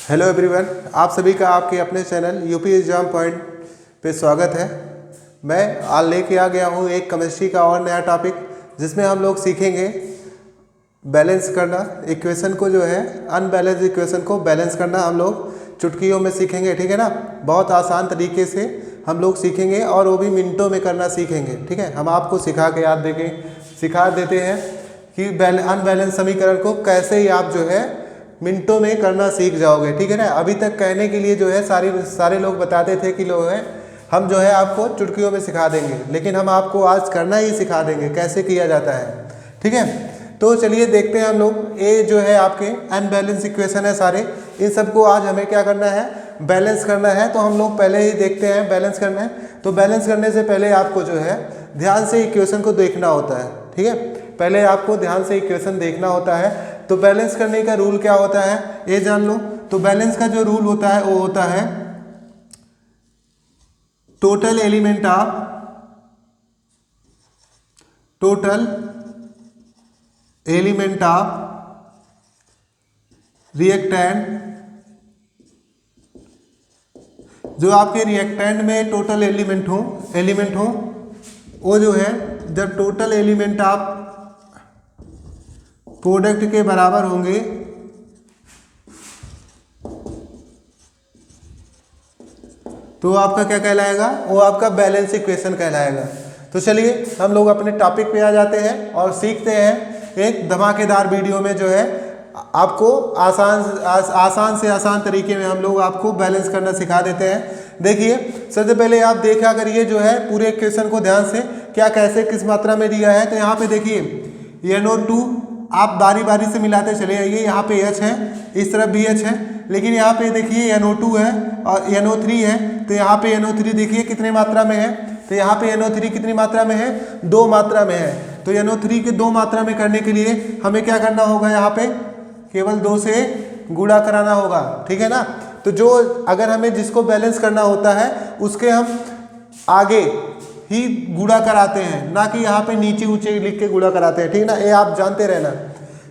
Hello everyone, आप सभी का आपके अपने चैनल यूपी एग्जाम पॉइंट पे स्वागत है। मैं आज लेके आ गया हूँ एक केमिस्ट्री का और नया टॉपिक, जिसमें हम लोग सीखेंगे बैलेंस करना। इक्वेशन को जो है अनबैलेंस इक्वेशन को बैलेंस करना हम लोग चुटकियों में सीखेंगे, ठीक है ना। बहुत आसान तरीके से हम लोग सीखेंगे और वो भी मिनटों में करना सीखेंगे, ठीक है। हम आपको सिखा देते हैं कि अनबैलेंस समीकरण को कैसे ही आप जो है मिनटों में करना सीख जाओगे, ठीक है ना। अभी तक कहने के लिए जो है सारे लोग बताते थे कि लोग हैं हम जो है आपको चुटकियों में सिखा देंगे, लेकिन हम आपको आज करना ही सिखा देंगे कैसे किया जाता है, ठीक है। तो चलिए देखते हैं हम लोग। ये जो है आपके अनबैलेंस इक्वेशन है सारे, इन सबको आज हमें क्या करना है, बैलेंस करना है। तो हम लोग पहले ही देखते हैं बैलेंस करना है। तो बैलेंस करने से पहले आपको जो है ध्यान से इक्वेशन को देखना होता है, ठीक है। पहले आपको ध्यान से इक्वेशन देखना होता है। तो बैलेंस करने का रूल क्या होता है ये जान लो। तो बैलेंस का जो रूल होता है वो होता है टोटल एलिमेंट ऑफ रिएक्टेंट। जो आपके रिएक्टेंट में टोटल एलिमेंट हो वो जो है जब टोटल एलिमेंट ऑफ प्रोडक्ट के बराबर होंगे तो आपका क्या कहलाएगा, वो आपका बैलेंस इक्वेशन कहलाएगा। तो चलिए हम लोग अपने टॉपिक पे आ जाते हैं और सीखते हैं एक धमाकेदार वीडियो में जो है आपको आसान से आसान तरीके में हम लोग आपको बैलेंस करना सिखा देते हैं। देखिए सबसे पहले आप देखा करिए जो है पूरे इक्वेशन को ध्यान से, क्या कैसे किस मात्रा में दिया है। तो यहाँ पे देखिए NO2 आप बारी बारी से मिलाते चले आइए। यहाँ पे H है, इस तरफ भी H है, लेकिन यहाँ पे देखिए NO2 है और NO3 है। तो यहाँ पे NO3 देखिए कितने मात्रा में है। तो यहाँ पे NO3 कितनी मात्रा में है, 2 मात्रा में है। तो NO3 के 2 मात्रा में करने के लिए हमें क्या करना होगा, यहाँ पे केवल 2 से गुणा कराना होगा, ठीक है ना। तो जो अगर हमें जिसको बैलेंस करना होता है उसके हम आगे ही गुणा कराते हैं, ना कि यहाँ पे नीचे ऊंचे लिख के गुणा कराते हैं, ठीक है ना। ये आप जानते रहना।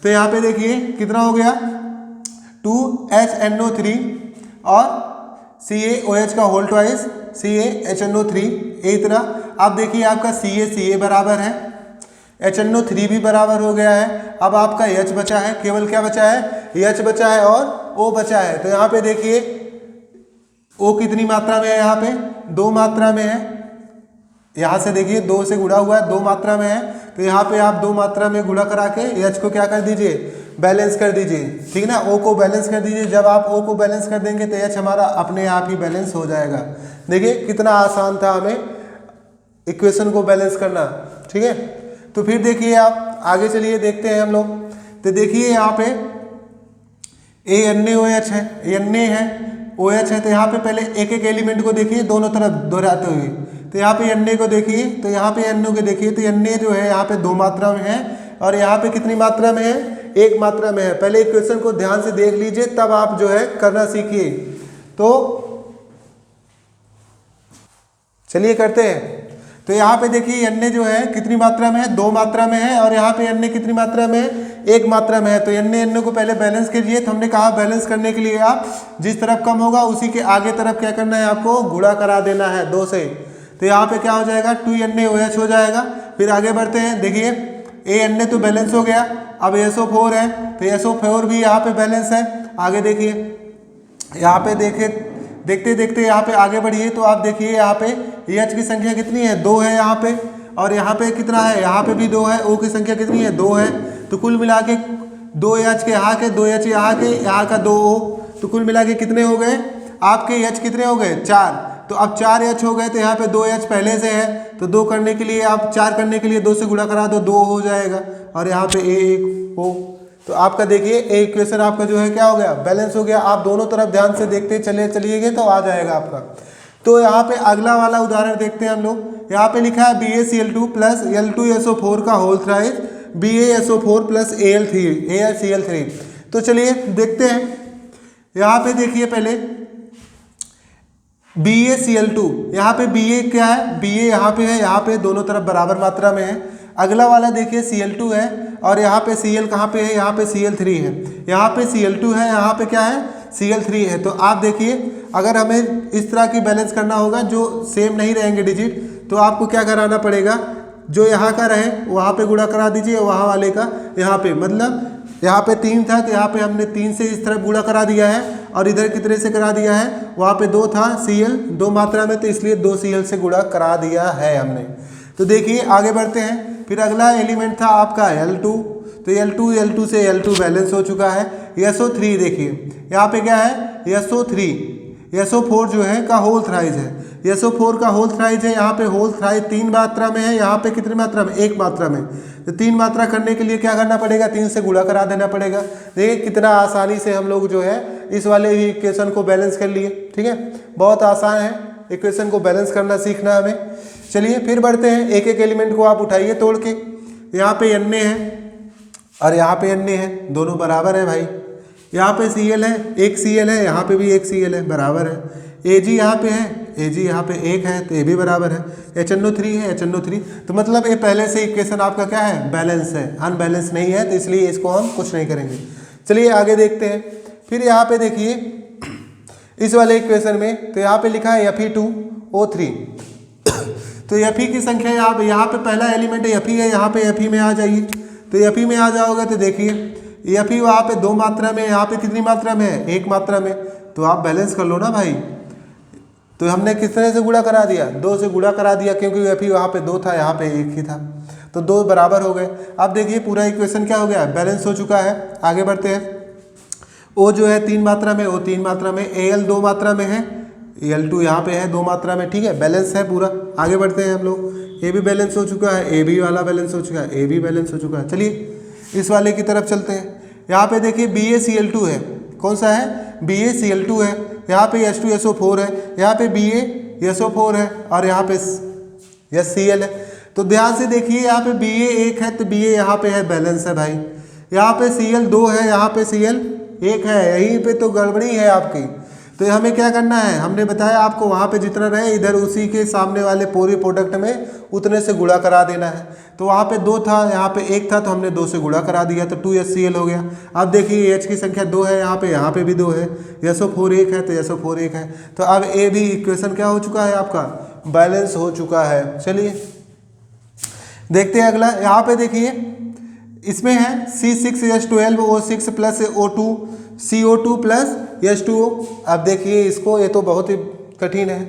तो यहाँ पे देखिए कितना हो गया 2HNO3 और CaOH का होल ट्वाइस CaHNO3। इतना अब देखिए आपका CA बराबर है, HNO3 भी बराबर हो गया है। अब आपका H बचा है, केवल क्या बचा है, H बचा है और O बचा है। तो यहाँ पे देखिए O कितनी मात्रा में है, यहाँ पे 2 मात्रा में है। यहाँ से देखिए 2 से गुणा हुआ है, 2 मात्रा में है। तो यहाँ पे आप 2 मात्रा में गुणा करा के H को क्या कर दीजिए, बैलेंस कर दीजिए, ठीक है ना। O को बैलेंस कर दीजिए। जब आप O को बैलेंस कर देंगे तो H हमारा अपने आप ही बैलेंस हो जाएगा। देखिए कितना आसान था हमें इक्वेशन को बैलेंस करना, ठीक है। तो फिर देखिए आप आगे चलिए देखते हैं हम लोग। तो देखिए यहाँ पे NaOH है, Na है, OH है। तो यहाँ पे पहले एक एक एलिमेंट को देखिए दोनों तरफ दोहराते हुए। तो यहाँ पे Na को देखिए, तो यहाँ पे NO को देखिए। तो Na जो है यहाँ पे 2 मात्रा में है और यहाँ पे कितनी मात्रा में है, 1 मात्रा में है। पहले इक्वेशन को ध्यान से देख लीजिए तब आप जो है करना सीखिए। तो चलिए करते हैं। तो यहाँ पे देखिए Na जो है कितनी मात्रा में है, 2 मात्रा में है और यहाँ पे Na कितनी मात्रा में है, 1 मात्रा में है। तो Na को पहले बैलेंस कीजिए। तो हमने कहा बैलेंस करने के लिए आप जिस तरफ कम होगा उसी के आगे तरफ क्या करना है, आपको गुणा करा देना है 2 से। तो यहाँ पे क्या हो जाएगा, 2NaOH हो जाएगा। फिर आगे बढ़ते हैं। देखिए Na तो बैलेंस हो गया। अब SO4 है, तो SO4 भी यहाँ पे बैलेंस है। आगे देखिए यहाँ पे देखते देखते यहाँ पे आगे बढ़िए। तो आप देखिए यहाँ पे H की संख्या कितनी है, 2 है यहाँ पे। और यहाँ पे कितना है, यहाँ पे भी 2 है। O की संख्या कितनी है, 2 है। तो कुल मिला के 2H के यहाँ के 2H यहाँ का 2O। तो कुल मिला के कितने हो गए आपके H कितने हो गए, 4। तो अब 4H हो गए। तो यहाँ पे 2H पहले से है, तो 2 करने के लिए आप 4 करने के लिए 2 से गुणा करा दो, 2 हो जाएगा। और यहाँ पे A1 O। तो आपका देखिए ए इक्वेशन आपका जो है क्या हो गया, बैलेंस हो गया। आप दोनों तरफ ध्यान से देखते चलिएगा तो आ जाएगा आपका। तो यहाँ पे अगला वाला उदाहरण देखते हैं हम लोग। यहाँ पे लिखा है BaCl2 प्लस L2SO4 का whole thrice BaSO4 plus AlCl3। तो चलिए देखते हैं। यहाँ पे देखिए पहले BaCl2, यहाँ पे Ba क्या है, Ba यहाँ पे है, यहाँ पे दोनों तरफ बराबर मात्रा में है। अगला वाला देखिए Cl2 है और यहाँ पे Cl कहाँ पे है, यहाँ पे Cl3 है। यहाँ पे Cl2 है, यहाँ पे क्या है Cl3 है। तो आप देखिए अगर हमें इस तरह की बैलेंस करना होगा जो सेम नहीं रहेंगे डिजिट, तो आपको क्या कराना पड़ेगा, जो यहाँ का रहे वहाँ पे गुणा करा दीजिए, वहाँ वाले का यहाँ पे, मतलब यहाँ पे 3 था तो यहाँ पे हमने 3 से इस तरह गुणा करा दिया है, और इधर कितने से करा दिया है, वहाँ पे 2 था Cl 2 मात्रा में, तो इसलिए 2 Cl से गुणा करा दिया है हमने। तो देखिए आगे बढ़ते हैं। फिर अगला एलिमेंट था आपका L2, तो L2 से L2 बैलेंस हो चुका है। SO3 देखिए यहाँ पे क्या है, SO4 जो है का होल थ्राइज है, SO4 का होल थ्राइज है। यहाँ पे होल थ्राइज 3 मात्रा में है, यहाँ पे कितनी मात्रा में, 1 मात्रा में। तो 3 मात्रा करने के लिए क्या करना पड़ेगा, 3 से गुणा करा देना पड़ेगा। देखिए कितना आसानी से हम लोग जो है इस वाले इक्वेशन को बैलेंस कर लिए। ठीक है, बहुत आसान है इक्वेशन को बैलेंस करना सीखना हमें। चलिए फिर बढ़ते हैं, एक एक एलिमेंट को आप उठाइए तोड़ के। यहाँ पे Na है और यहाँ पे Na है, दोनों बराबर है भाई। यहाँ पे Cl है, एक Cl है, यहाँ पे भी एक Cl है, बराबर है। Ag यहाँ पे है, Ag यहाँ पे 1 है, तो ये भी बराबर है। HNO3 है, HNO3, तो मतलब ये पहले से इक्वेशन आपका क्या है, बैलेंस है, अनबैलेंस नहीं है, तो इसलिए इसको हम कुछ नहीं करेंगे। चलिए आगे देखते हैं। फिर यहाँ पे देखिए इस वाले इक्वेशन में, तो यहाँ पे लिखा है Fe2O3 तो Fe की संख्या यहाँ पे पहला एलिमेंट Fe है, यहाँ पे Fe में आ जाइए। तो Fe में आ जाओगे तो देखिए Fe वहाँ पे 2 मात्रा में, यहाँ पे कितनी मात्रा में है, 1 मात्रा में। तो आप बैलेंस कर लो ना भाई। तो हमने किस तरह से गुणा करा दिया, 2 से गुणा करा दिया, क्योंकि Fe वहाँ पे 2 था, यहाँ पे 1 ही था, तो 2 बराबर हो गए। अब देखिए पूरा इक्वेशन क्या हो गया, बैलेंस हो चुका है। आगे बढ़ते हैं। O जो है 3 मात्रा में, O 3 मात्रा में, Al 2 मात्रा में है, Al2 यहाँ पे है 2 मात्रा में। ठीक है, बैलेंस है पूरा। आगे बढ़ते हैं हम लोग। A भी बैलेंस हो चुका है, A भी वाला बैलेंस हो चुका है, A भी बैलेंस हो चुका है। चलिए इस वाले की तरफ चलते हैं। यहाँ पे देखिए BaCl2 है, कौन सा है, BaCl2 है। यहाँ पे H2SO4 है, यहाँ पे BaSO4 है, और यहाँ पे Cl है। तो ध्यान से देखिए यहाँ पे Ba 1 है, तो Ba यहाँ पे है, बैलेंस है भाई। यहाँ पे Cl 2 है, यहाँ पे Cl 1 है, यहीं पे तो गड़बड़ी है आपकी। तो हमें क्या करना है, हमने बताया आपको वहाँ पे जितना रहे इधर उसी के सामने वाले पूरे प्रोडक्ट में उतने से गुणा करा देना है। तो वहाँ पे 2 था, यहाँ पे 1 था, तो हमने 2 से गुणा करा दिया, तो 2HCl हो गया। अब देखिए H की संख्या 2 है, यहाँ पे भी 2 है, SO4 1 है, तो SO4 1 है। तो अब A भी इक्वेशन क्या हो चुका है आपका, बैलेंस हो चुका है। चलिए देखते हैं अगला। यहाँ पे देखिए इसमें है C6H12O6 plus O2 CO2 plus H2O। अब देखिए इसको, ये तो बहुत ही कठिन है,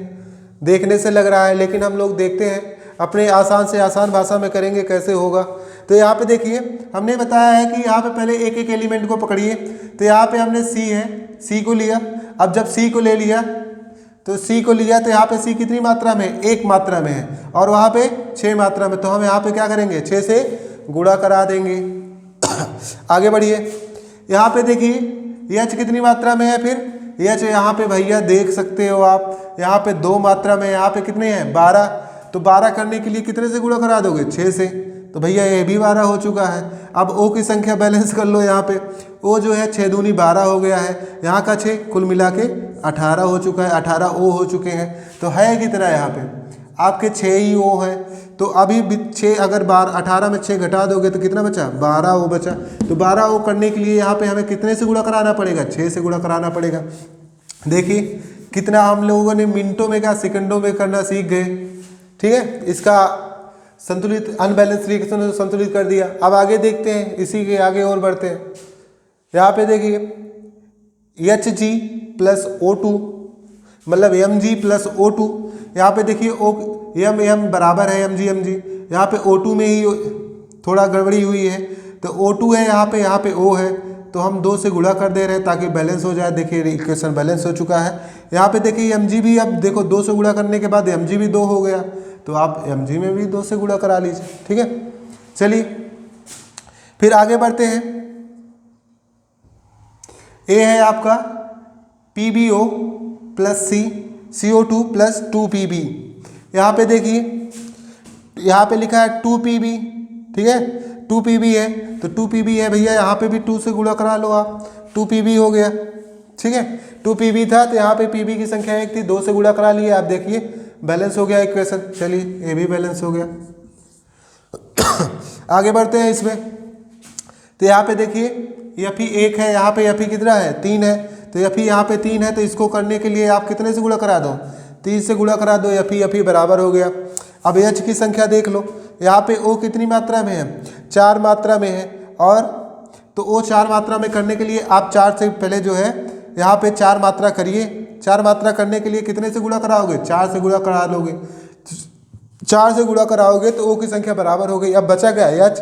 देखने से लग रहा है, लेकिन हम लोग देखते हैं अपने आसान से आसान भाषा में करेंगे कैसे होगा। तो यहाँ पे देखिए हमने बताया है कि यहाँ पे पहले एक एक एलिमेंट को पकड़िए। तो यहाँ पे हमने C है, C को लिया। अब जब C को ले लिया तो यहाँ पे C कितनी मात्रा में, 1 मात्रा में है, और वहाँ पे 6 मात्रा में। तो हम यहाँ पे क्या करेंगे, 6 से गुणा करा देंगे। आगे बढ़िए। यहाँ पे देखिए H कितनी मात्रा में है, फिर H यहाँ पे भैया देख सकते हो आप, यहाँ पे 2 मात्रा में, यहाँ पे कितने हैं, 12। तो 12 करने के लिए कितने से गुणा करा दोगे, 6 से। तो भैया ये भी 12 हो चुका है। अब O की संख्या बैलेंस कर लो। यहाँ पे O जो है 6 दूनी 12 हो गया है, यहाँ का 6 कुल मिला के 18 हो चुका है, 18 O हो चुके हैं। तो है कितना यहाँ पे आपके 6 ही O है। तो अभी 6 अगर 18 में 6 घटा दोगे तो कितना बचा, 12 O बचा। तो 12 O करने के लिए यहाँ पे हमें कितने से गुणा कराना पड़ेगा, 6 से गुणा कराना पड़ेगा। देखिए कितना हम लोगों ने मिनटों में क्या सेकंडों में करना सीख गए। ठीक है, इसका संतुलित अनबैलेंस रिएक्शन संतुलित कर दिया। अब आगे देखते हैं, इसी के आगे और बढ़ते हैं। यहाँ पे देखिए Hg प्लस O2 मतलब Mg प्लस O2। यहाँ पे देखिए M बराबर है Mg। यहाँ पे O2 में ही थोड़ा गड़बड़ी हुई है, तो O2 है यहाँ पे O है, तो हम 2 से गुणा कर दे रहे हैं ताकि बैलेंस हो जाए। देखिए इक्वेशन बैलेंस हो चुका है। यहाँ पे देखिए Mg भी, अब देखो 2 से गुणा करने के बाद Mg भी 2 हो गया, तो आप Mg में भी 2 से गुणा करा लीजिए। ठीक है, चलिए फिर आगे बढ़ते हैं। A है आपका PbO plus C CO2 plus 2Pb। यहाँ पे देखिए यहाँ पे लिखा है 2Pb। ठीक है, 2Pb है, तो 2Pb है भैया, यहाँ पे भी 2 से गुणा करा लो आप, 2Pb हो गया। ठीक है, 2Pb था, तो यहाँ पे Pb की संख्या 1 थी, 2 से गुणा करा लिए। आप देखिए बैलेंस हो गया इक्वेशन। चलिए ये भी बैलेंस हो गया। आगे बढ़ते हैं इसमें। तो यहाँ पे देखिए Fe 1 है, यहाँ पे Fe कितना है, 3 है, तो एफ ई यहाँ पे 3 है, तो इसको करने के लिए आप कितने से गुणा करा दो, 3 से गुणा करा दो, एफ ई बराबर हो गया। अब एच की संख्या देख लो, यहाँ पे ओ कितनी मात्रा में है, 4 मात्रा में है, और तो ओ 4 मात्रा में करने के लिए आप 4 से पहले जो है यहाँ पे 4 मात्रा करिए। 4 मात्रा करने के लिए कितने से गुणा कराओगे, 4 से गुणा करा लोगे, 4 से गुणा कराओगे तो ओ की संख्या बराबर हो गई। अब बचा क्या एच,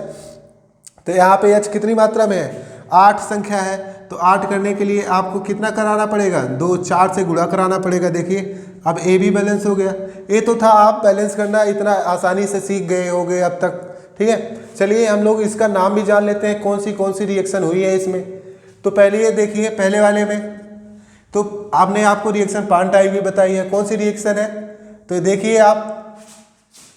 तो यहाँ पे एच कितनी मात्रा में है, 8 संख्या है, तो 8 करने के लिए आपको कितना कराना पड़ेगा, 2 4 से गुणा कराना पड़ेगा। देखिए अब ए भी बैलेंस हो गया। ए तो था, आप बैलेंस करना इतना आसानी से सीख गए होंगे अब तक, ठीक है। चलिए हम लोग इसका नाम भी जान लेते हैं, कौन सी रिएक्शन हुई है इसमें। तो पहले ये देखिए, पहले वाले में तो आपने आपको रिएक्शन पान टाइप भी बताई है, कौन सी रिएक्शन है, तो देखिए आप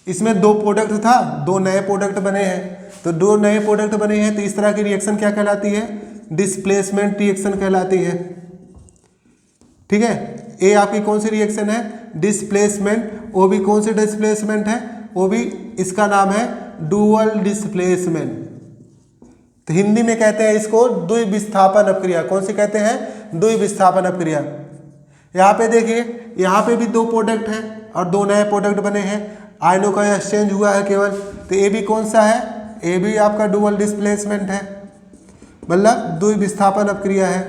इसमें 2 प्रोडक्ट था, 2 नए प्रोडक्ट बने हैं, तो 2 नए प्रोडक्ट बने हैं, तो इस तरह की रिएक्शन क्या कहलाती है, डिस्प्लेसमेंट रिएक्शन कहलाती है, ठीक है। ए आपकी कौन सी रिएक्शन है, डिस्प्लेसमेंट। ओ भी कौन सी डिस्प्लेसमेंट है, वो भी इसका नाम है डुअल डिस्प्लेसमेंट। तो हिंदी में कहते हैं इसको द्विविस्थापन अपक्रिया। कौन सी कहते हैं, द्विविस्थापन अपक्रिया। यहाँ पे देखिए, यहाँ पे भी 2 प्रोडक्ट हैं और 2 नए प्रोडक्ट बने हैं, आयनों का एक्सचेंज हुआ है केवल। तो ए भी कौन सा है, ए भी आपका डुअल डिस्प्लेसमेंट है, मतलब द्विविस्थापन अपक्रिया है।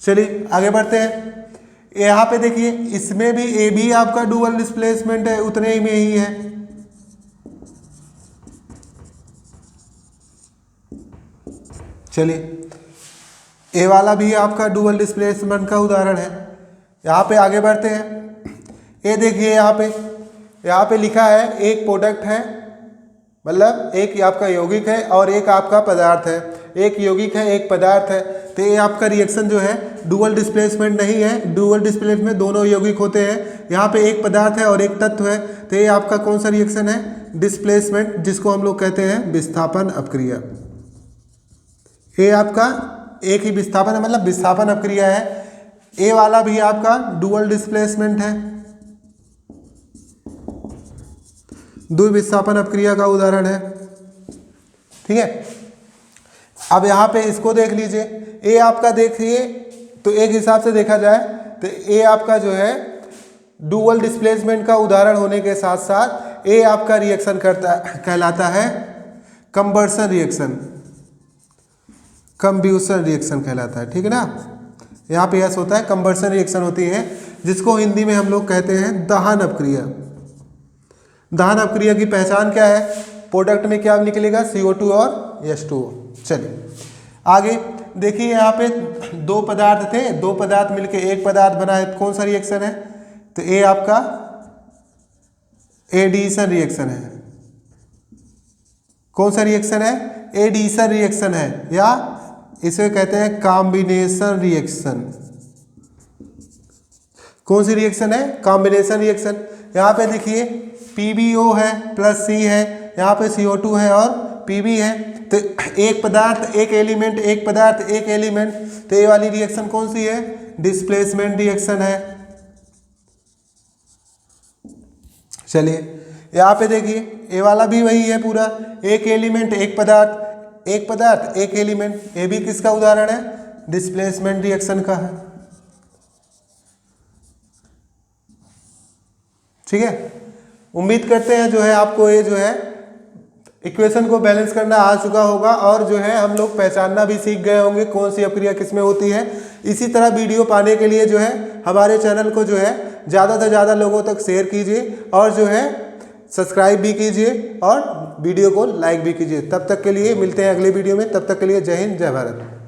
चलिए आगे बढ़ते हैं। यहाँ पे देखिए, इसमें भी ए भी आपका डुअल डिस्प्लेसमेंट है, उतने ही में ही है। चलिए ए वाला भी आपका डुअल डिस्प्लेसमेंट का उदाहरण है। यहाँ पे आगे बढ़ते हैं। ये देखिए यहाँ पे लिखा है एक प्रोडक्ट है, मतलब एक आपका यौगिक है और एक आपका पदार्थ है। एक यौगिक है, एक पदार्थ है, तो ये आपका रिएक्शन जो है डुअल डिस्प्लेसमेंट नहीं है। डुअल डिस्प्लेसमेंट में दोनों यौगिक होते हैं, यहाँ पे एक पदार्थ है और एक तत्व है, तो ये आपका कौन सा रिएक्शन है, डिस्प्लेसमेंट, जिसको हम लोग कहते हैं विस्थापन अपक्रिया। ये आपका एक ही विस्थापन है, मतलब विस्थापन अपक्रिया है। ए वाला भी आपका डुअल डिस्प्लेसमेंट है, द्विविस्थापन अपक्रिया का उदाहरण है, ठीक है। अब यहाँ पे इसको देख लीजिए, ए आपका देखिए तो एक हिसाब से देखा जाए तो ए आपका जो है डुअल डिस्प्लेसमेंट का उदाहरण होने के साथ साथ ए आपका रिएक्शन कहलाता है कंबर्सन रिएक्शन, कंब्यूशन रिएक्शन कहलाता है, ठीक है ना। यहाँ पे यस होता है, कंबर्सन रिएक्शन होती है, जिसको हिंदी में हम लोग कहते हैं दहन अपक्रिया। दहन अपक्रिया की पहचान क्या है, प्रोडक्ट में क्या निकलेगा, CO2 और H2O। चलिए आगे देखिए, यहाँ पे 2 पदार्थ थे, 2 पदार्थ मिलके एक पदार्थ बना है, कौन सा रिएक्शन है, तो ए आपका एडिशन रिएक्शन है। कौन सा रिएक्शन है, एडिशन रिएक्शन है, या इसे कहते हैं कॉम्बिनेशन रिएक्शन। कौन सी रिएक्शन है, कॉम्बिनेशन रिएक्शन। यहाँ पे देखिए PbO है प्लस C है, यहाँ पे CO2 है और Pb है, तो एक पदार्थ एक एलिमेंट, एक पदार्थ एक एलिमेंट, तो ये वाली रिएक्शन कौन सी है, डिस्प्लेसमेंट रिएक्शन है। चलिए यहाँ पे देखिए, ए वाला भी वही है पूरा, एक एलिमेंट एक पदार्थ, एक पदार्थ एक एलिमेंट। ये भी किसका उदाहरण है, डिस्प्लेसमेंट रिएक्शन का है, ठीक है। उम्मीद करते हैं जो है आपको ये जो है इक्वेशन को बैलेंस करना आ चुका होगा, और जो है हम लोग पहचानना भी सीख गए होंगे कौन सी अपक्रिया किसमें होती है। इसी तरह वीडियो पाने के लिए जो है हमारे चैनल को जो है ज़्यादा से ज़्यादा लोगों तक शेयर कीजिए, और जो है सब्सक्राइब भी कीजिए और वीडियो को लाइक भी कीजिए। तब तक के लिए मिलते हैं अगले वीडियो में, तब तक के लिए जय हिंद जय भारत।